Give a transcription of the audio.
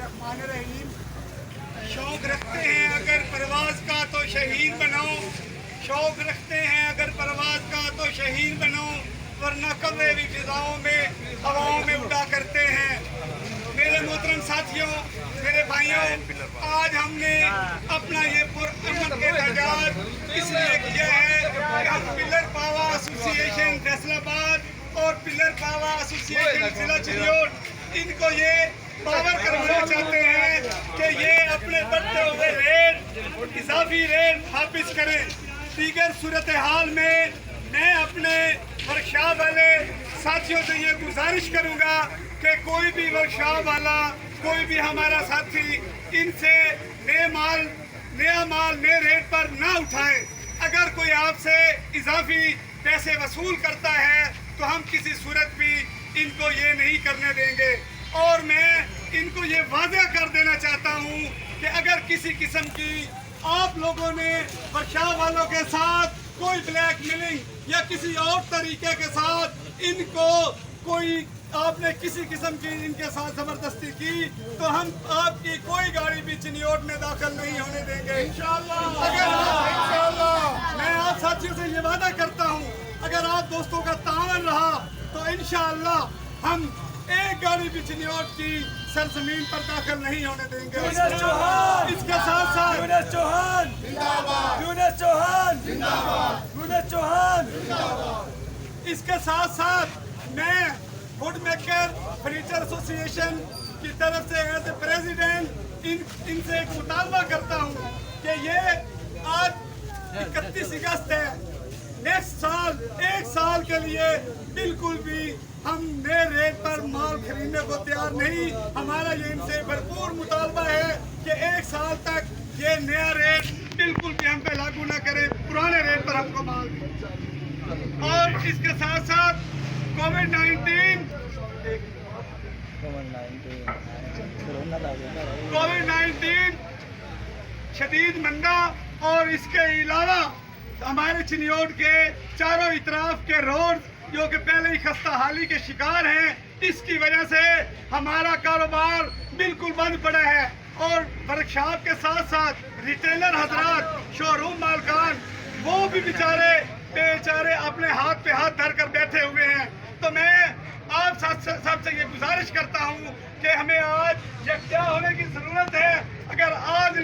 बिस्मिल्लाहिर्रहमानिर्रहीम। शौक़ रखते हैं अगर परवाज़ का तो शहीद बनाओ, शौक़ रखते हैं अगर परवाज़ का तो शहीद बनो, वरना कब्ज़े भी फिज़ाओं में हवाओं में उड़ा करते हैं। मेरे मोहतरम साथियों, मेरे भाइयों, आज हमने अपना ये पुरअमन एहतजाज इसलिए किया है कि हम पिलर पावा एसोसिएशन फैसलाबाद और पिलर पावा एसोसिएशन जिला चिन्योट इनको ये पावर करवाना चाहते हैं कि ये अपने बढ़ते हुए रेट इजाफी रेट वापिस करें। दीगर सूरत हाल में मैं अपने वर्कशॉप वाले साथियों से ये गुजारिश करूंगा कि कोई भी वर्कशॉप वाला, कोई भी हमारा साथी इनसे नया माल नए रेट पर ना उठाए। अगर कोई आपसे इजाफी पैसे वसूल करता है तो हम किसी सूरत भी इनको ये नहीं करने देंगे। और मैं इनको ये वादा कर देना चाहता हूँ कि अगर किसी किस्म की आप लोगों ने वर्कशॉप वालों के साथ कोई ब्लैक मेलिंग या किसी और तरीके के साथ इनको कोई आपने किसी किस्म की इनके साथ जबरदस्ती की तो हम आपकी कोई गाड़ी भी चिन्योट में दाखिल नहीं होने देंगे इंशाअल्लाह। मैं आप साथियों से ये वादा करता हूँ, अगर आप दोस्तों का तावन रहा तो इंशाअल्लाह हम एक गाड़ी भी चिन्योट की सरजमीन पर दाखिल नहीं होने देंगे। इसके साथ साथ इसके साथ साथ मैं वुड मेकर फर्नीचर एसोसिएशन की तरफ से एज ए प्रेसिडेंट इनसे एक मुतालबा करता हूँ कि ये आज 31 अगस्त है, नेक्स्ट साल एक साल के लिए बिल्कुल भी हम नए रेट पर माल खरीदने को तैयार नहीं। हमारा ये इनसे भरपूर मुतालबा है कि एक साल तक ये नया रेट बिल्कुल भी हम पे लागू ना करें, पुराने रेट पर हमको माल दें। और इसके साथ साथ कोविड-19 शदीद मंदा और इसके अलावा हमारे चिन्योट के चारों इतराफ के रोड जो कि पहले ही खस्ता हाली के शिकार हैं, इसकी वजह से हमारा कारोबार बिल्कुल बंद पड़ा है। और वर्कशॉप के साथ साथ रिटेलर हजरात, शोरूम मालकान, वो भी बेचारे अपने हाथ पे हाथ धर कर बैठे हुए हैं। तो मैं आप सबसे ये गुजारिश करता हूँ कि हमें आज यकजा होने की जरूरत है। अगर आज